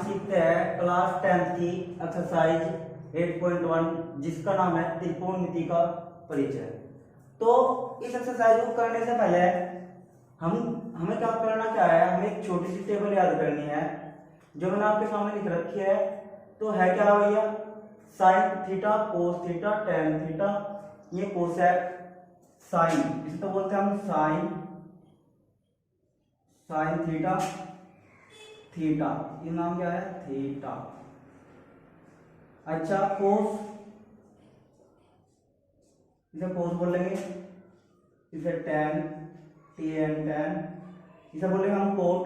सीखते हैं क्लास 10 की एक्सरसाइज 8.1 जिसका नाम है त्रिकोणमिति का परिचय। तो इस एक्सरसाइज को करने से पहले हमें क्या करना क्या है, हमें एक छोटी सी टेबल याद करनी है जो मैंने आपके सामने लिख रखी है। तो है क्या भैया, sine theta cos theta tan theta, ये कोसेक साइन, इसे तो बोलते हैं हम साइन थीटा थीटा, ये नाम क्या है थीटा। अच्छा कोस, इसे कोस बोलेंगे, इसे टेन टेन, इसे बोलेंगे हम कोट,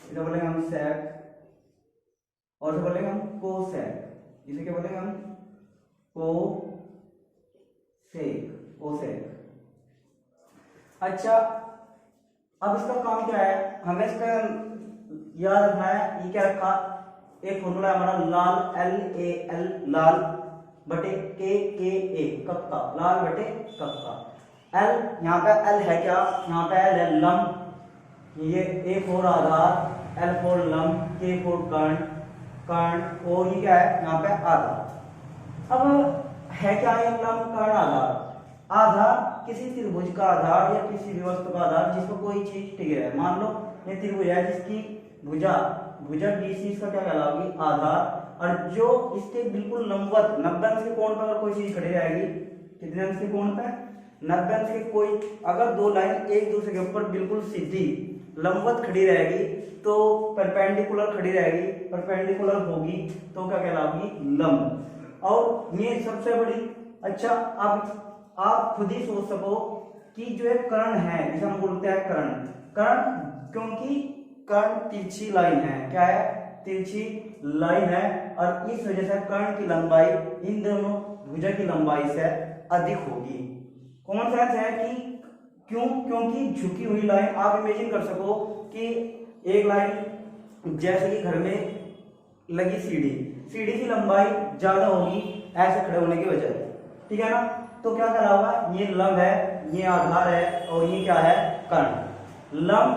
इसे बोलेंगे हम सेक, और इसे बोलेंगे हम कोसेक, इसे क्या बोलेंगे हम कोसेक। अच्छा अब इसका काम क्या है, हमें इसका याद रखना है। ये क्या रखा, एक फॉर्मूला हमारा लाल LAL लाल बटे KA कक्का, लाल बटे कक्का। L यहाँ पे L है क्या, यहाँ पे L है लंब, ये A for Aadhaar, L four लंब, K फोर कर्ण, और ये क्या है यहाँ पे आधार। अब है क्या ये लंब कर्ण आधार किसी त्रिभुज का आधार या किसी भी वस्तु का आधार जिस पर कोई चीज टिके है। मान लो ये त्रिभुज है जिसकी भुजा BC इसका क्या कहलाएगी आधार, और जो इसके बिल्कुल लंबवत 90 अंश के कोण पर अगर कोई चीज खड़ी रहेगी, कितने अंश के कोण पे 90 अंश के, कोई अगर दो लाइन एक दूसरे के ऊपर बिल्कुल सीधी लंबवत खड़ी रहेगी तो परपेंडिकुलर खड़ी रहेगी, परपेंडिकुलर होगी तो क्या कहलाएगी लंब। और ये सबसे बड़ी, अच्छा अब आप खुद ही सोच सको कि जो एक कर्ण है जिसे हम बोलते हैं कर्ण, क्योंकि कर्ण तिरछी लाइन है, क्या है तिरछी लाइन है, और इस वजह से कर्ण की लंबाई इन दोनों भुजा की लंबाई से अधिक होगी। कॉमन सेंस है कि क्योंकि झुकी हुई लाइन, आप इमेजिन कर सको कि एक लाइन जैसे कि घर में लगी सीढ़ी की लंबाई ज्यादा होगी ऐसे खड़े होने की वजह, ठीक है ना। तो क्या करा हुआ, ये लंब है, ये आधार है, और ये क्या है कर्ण। लंब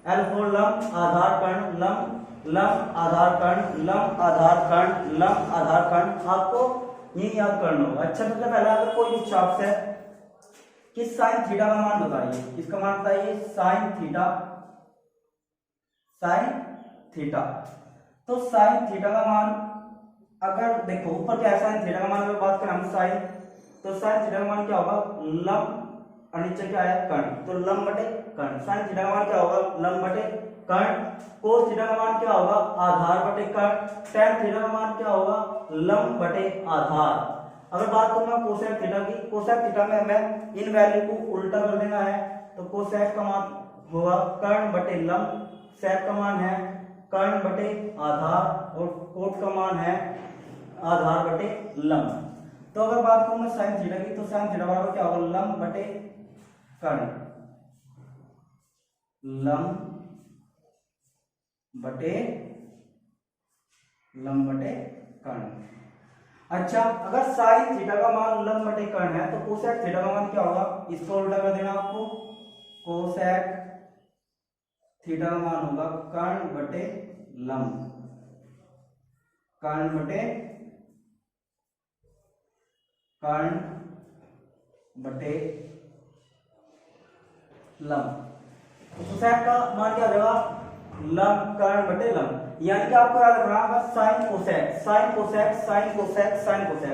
L फोर लंब आधार कर्ण, लंब आधार कर्ण, लंब आधार कर्ण, लंब आधार कर्ण, आपको ये याद करना होगा। अच्छा सबसे पहले अगर कोई भी आपसे कि साइन थीटा का मान बताइए, किसका मान बताइए साइन थीटा। तो साइन थीटा का मान अगर देखो ऊपर क्या है, साइन थीटा का मान अगर बात करें हम साइन, तो साइन थीटा का मान क्या होगा लंब, और नीचे क्या है कर्ण, तो लंब बटे कर्ण। साइन थीटा का मान क्या होगा लंब बटे कर्ण। कोस थीटा का मान क्या होगा आधार बटे कर्ण। टेन थीटा का मान क्या होगा लंब बटे आधार। अगर बात करूंगा कोसेक थीटा की, कोसेक थीटा में हमें इन वैल्यू को उल्टा कर देना है, तो कोसेक का मान होगा कर्ण बटे लंब, सेक का मान है कर्ण बटे आधार, और कोट का मान है आधार बटे लंब। तो अगर बात करूं मैं साइन थीटा की, तो साइन थीटा बराबर क्या होगा लंब बटे कर्ण, लंब बटे कर्ण। अच्छा अगर साइन थीटा का मान लंब बटे कर्ण है तो कोसेक थीटा का मान क्या होगा, इसको उल्टा कर देना आपको, कोसेक थीटा का मान होगा कर्ण बटे लंब, कर्ण बटे लंब। तो कोसेक का मान क्या होगा लंब कर्ण बटे लंब। यानी कि आपको याद रखना है साइन कोसेक,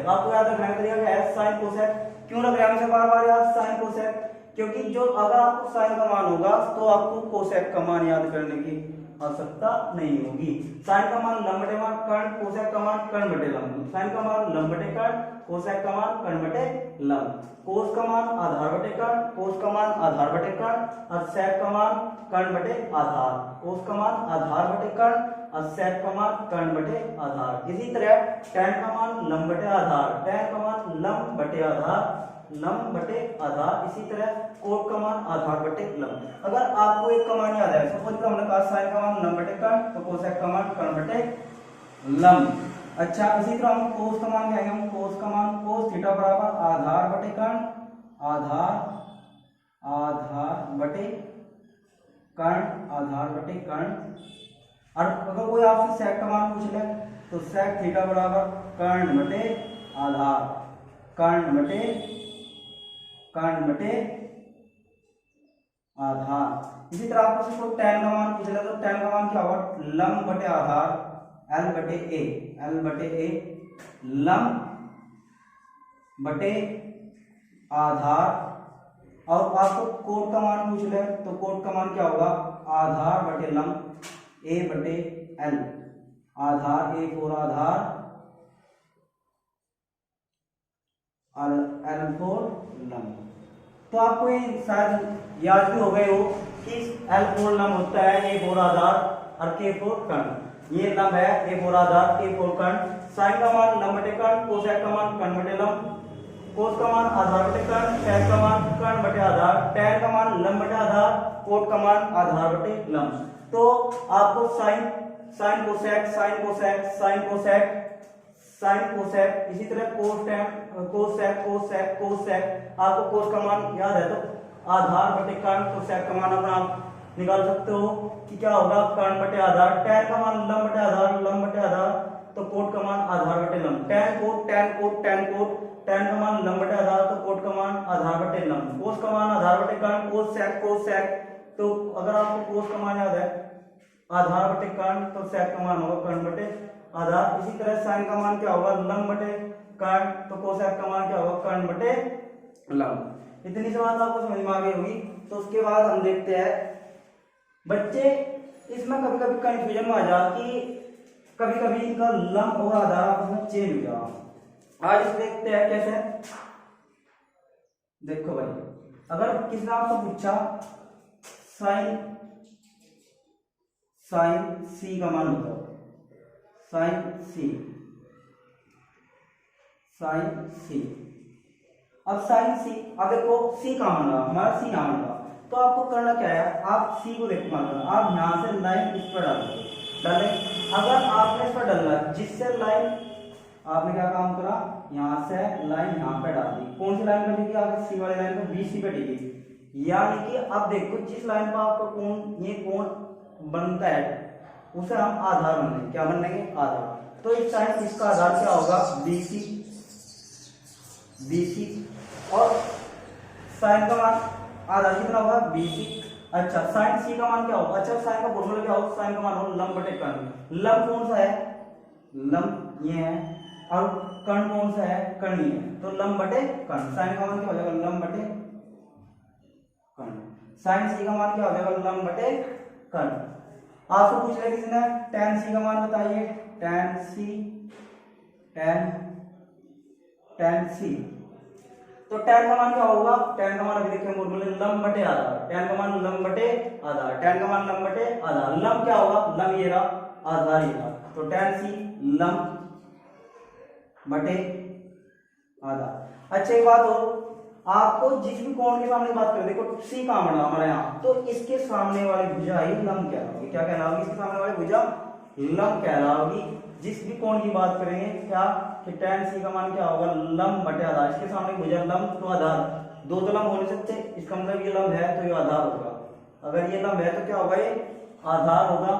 आपको याद रखना है साइन कोसेक। क्यों रख रहे हैं हमसे बार बार याद साइन कोसेक, क्योंकि जो अगर आपको साइन का मान होगा तो आपको कोसेक का मान याद करने की आवश्यकता नहीं होगी। साइन का मान लंब बटे कर्ण, कोसेक का मान कर्ण बटे लंब। साइन का मान लंब बटे कर्ण, कोसेक का मान कर्ण बटे लंब। कोस का मान आधार बटे कर्ण, कोस का मान आधार बटे कर्ण, और सेक का मान कर्ण बटे आधार। कोस का मान आधार बटे कर्ण और सेक का मान कर्ण बटे आधार। इसी तरह टेन का मान लंब बटे आधार, टेन का मान लंब बटे आधार, इसी तरह कोट का मान आधार बटे लंब। अगर आपको एक का मान याद है, सपोज हमने कहा साइन का मान लंब बटे कर्ण, तो कोसेक का मान कर्ण बटे लंब। अच्छा इसी तरह हम कोस का मान कहेंगे, हम कोस का मान कोस थीटा बराबर आधार बटे कर्ण, आधार बटे कर्ण, और अगर कोई आपसे सेक का मान पूछ ले तो सेक थीटा बराबर कर्ण बटे आधार, कर्ण बटे आधार। इसी तरह आपको कोई tan का मान पूछ ले तो tan का मान क्या होगा, लंब बटे आधार L बटे A, लंब बटे आधार। और आपको कोट का मान पूछ ले तो कोट का मान क्या होगा, आधार बटे लंब A बटे L, आधार A फोर आधार और L फोर लंब। तो आपको ये शायद याद भी हो गए हो कि L फोर लंब होता है, A फोर आधार और K फोर कर्ण। ये लंब है A फोर आधार K फोर कर्ण। साइन का मान लंब बटे कर्ण, कोसेक का मान कर्ण बटे लंब, कोस का मान आधार बटे कर्ण, सेक का मान कर्ण बटे आधार, tan का मान लंब बटे आधार, कोट का मान आधार बटे लंब। तो आपको साइन कोसेक, इसी तरह कोसेक आपको कोस का मान याद है तो आधार बटे कर्ण, तो सेक का मान अपना आप निकाल सकते हो कि क्या होगा, कर्ण बटे आधार। tan का मान लंब बटे आधार, तो कोट का मान आधार बटे लंब। tan का मान लंब बटे आधार, तो कोट का मान आधार बटे लंब। कोस का मान आधार बटे कर्ण, कोसेक। तो अगर आपको कोस का मान याद है आधार बटे कर्ण, तो सेक का मान होगा कर्ण बटे आधार। इसी तरह साइन का मान क्या होगा, लंब बटे कर्ण, तो कोसेक का मान क्या होगा, कर्ण बटे लंब। इतनी सी बात आपको समझ में आ गई होगी। तो उसके बाद हम देखते हैं बच्चे इसमें कभी कभी कंफ्यूजन में आ जा कि कभी कभी इनका लंब और आधार आपस में चेंज हो जाएगा। आज देखते हैं कैसे। देखो भाई, अगर किसी ने आपसे पूछा साइन सी का मान बताओ, साइन सी। अब देखो सी का मान रहा हमारा, सी यहाँ रहा। तो आपको करना क्या है, आप सी को देखो मान लो, आप यहाँ से लाइन इस पर डाले। अगर आपने इस पर डाला जिससे लाइन, आपने क्या काम करा, यहाँ से लाइन यहाँ पे डाल दी। कौन सी लाइन कटेगी, आपके सी वाली लाइन पर BC कटेगी। यानी कि अब देखो जिस लाइन पर आपका कोण, ये कोण बनता है उसे हम आधार बनेंगे। क्या बनेंगे, आधार। तो इस टाइम इसका आधार क्या होगा, BC। और साइन का मान आधार कितना होगा, BC। अच्छा, साइन सी का मान क्या होगा, अच्छा साइन का फॉर्मूला क्या होगा, साइन का मान होगा लंब बटे कर्ण। लंब कौन सा है, लंब ये है, और कर्ण कौन सा है, कर्ण ये है। तो लंब बटे कर्ण, साइन का मान क्या हो जाएगा, लंब बटे कर्ण। साइन सी का मान क्या हो जाएगा, लंब बटे कर्ण। आपको पूछ लिया किसी ने tan सी का मान बताइए, tan सी। तो tan का मान क्या होगा, tan का मान अभी देखें फॉर्मूले, लंब बटे आधार। tan का मान लंब बटे आधार, tan का मान लंब बटे आधार। लंब क्या होगा, लंब ये रहा, आधार ये रहा। तो tan सी लंब बटे आधार। अच्छा एक बात हो, आपको जिस भी कोण के सामने बात करें, देखो सी का मान हमारे यहाँ, तो इसके सामने वाली भुजा ही लंब कहलाओगी। क्या कहलाओगी, इसके सामने वाली भुजा लंब कहलाओगी। जिस भी कोण की बात करेंगे क्या कि tan सी का मान क्या होगा, लंब बटे आधार। इसके सामने भुजा लंब तो आधार, दो तो लंब हो नहीं सकते, इसका मतलब ये लंब है तो ये आधार होगा। अगर ये लंब है तो क्या होगा, ये आधार होगा।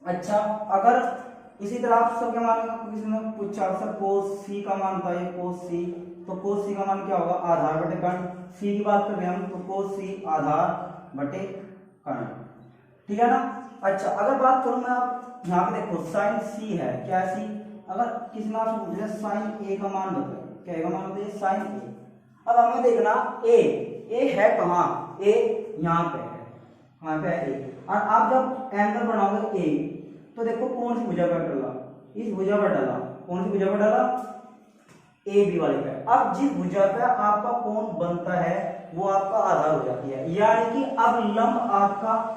अच्छा, अगर इसी तरह आप सबके मान किसी ने पूछा सर cos सी का मान बताइए, cos सी। तो cos सी का मान क्या होगा, आधार बटे कर्ण। सी की बात कर रहे हैं हम, तो cos सी आधार बटे कर्ण। ठीक है ना। अच्छा, अगर बात करूं मैं, आप यहाँ पे देखो साइन सी है, क्या सी। अगर किसी ने आपसे पूछ लिया साइन ए का मान बताइए, क्या का मान बताइए, साइन ए। अब हमें देखना ए है कहाँ, ए यहाँ पे है, यहाँ पे है ए। और आप जब एंगल बनाओगे ए, तो देखो कौन सी भुजा पर डाला, इस भुजा पर डाला। कौन सी भुजा पर डाला, ए बी वाले पे। अब जिस भुजा पे आपका कोण बनता है वो आपका आधार हो जाती है। यानी कि अब लंब आपका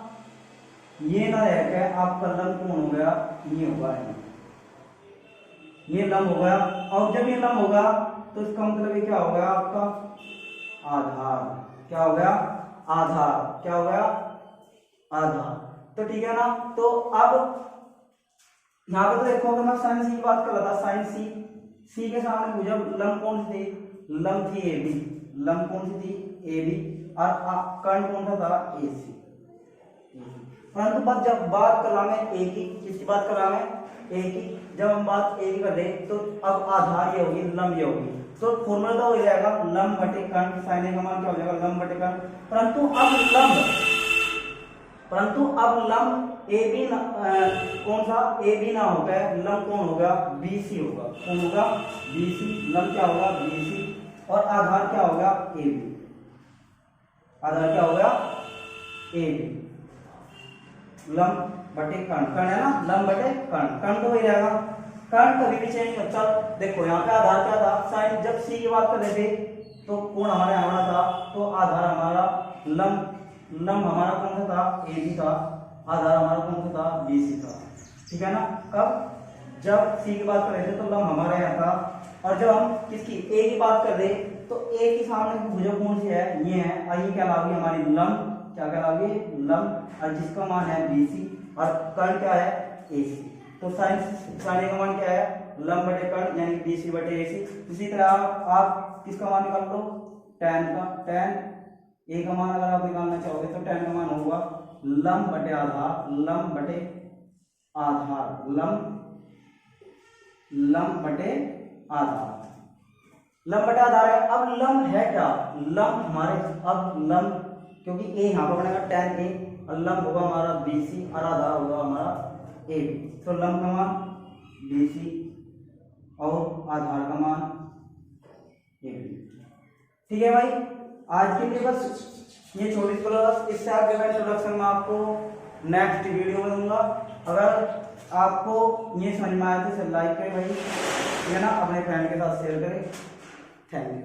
ये ना रहकर आपका लंब कौन हो गया, ये होगा, ये लंब हो गया। और जब ये लंब होगा तो इसका मतलब ये क्या हो गया, आपका आधार। क्या हो गया, आधार। क्या हो गया, आधार। तो ठीक है ना। तो अब यहाँ पे तो देखो, अगर मैं साइन सी की बात कर रहा था, साइन सी के सामने भुजा लंब कौन सी थी, लंब थी ए बी। लंब कौन सी थी, ए बी। और कर्ण कौन सा था, ए सी। परंतु बात जब बात कर रहा मैं ए की, किसकी बात कर रहा मैं ए की, जब हम बात ए की कर रहे तो अब आधार ये होगी, लंब ये होगी, तो फॉर्मूला तो हो जाएगा लंब बटे कर्ण, sin a का मान क्या हो जाएगा लंब बटे कर्ण। परंतु अब लंब ए बी कौन सा ए बी ना होता है, लंब कौन होगा बी सी होगा, कौन होगा बी सी, लंब क्या होगा बी सी, और आधार क्या होगा ए बी, आधार क्या होगा ए बी, लंब बटे कर्ण, कर्ण है ना, लंब बटे कर्ण, कर्ण तो वही रहेगा, कर्ण कभी भी चेंज नहीं होता। देखो यहाँ पे आधार क्या था, साइन जब सी की बात कर रहे थे तो कोण हमारे हमारा था, तो आधार हमारा लंब, लंब हमारा कौन सा था ए बी था, आधार हमारा कौन सा था बी सी था, ठीक है ना। कब जब सी की बात कर रहे थे तो लंब हमारा यहाँ था, और जब हम किसकी ए की बात कर रहे तो ए के सामने भुजा कौन सी है ये है, और ये क्या कहलाएगी हमारी लंब, क्या कहलाएगी लंब, और जिसका मान है बी सी, और कर्ण क्या है ए सी, तो साइन साइन का मान क्या है लंब बटे कर्ण यानी बी सी बटे ए सी। इसी तरह आप किसका मान निकाल लो tan का, tan ए का मान अगर आप निकालना चाहोगे तो tan का मान होगा लंब बटे आधार, लंब बटे आधार, लंब बटे आधार, लंब बटे आधार है। अब लंब है क्या, लंब हमारे, अब लंब क्योंकि ए यहाँ पर बनेगा tan ए, और लंब होगा हमारा बी सी, और आधार होगा हमारा ए बी, तो लंब का मान बी सी और आधार का मान ए बी, ठीक है भाई। आज के लिए बस ये छोटी क्लास, इससे आगे का इंट्रोडक्शन मैं आपको नेक्स्ट वीडियो में दूंगा। अगर आपको ये समझ में आया तो इसे लाइक करें भाई, ठीक है ना, अपने फ्रेंड के साथ शेयर करें। Thank you.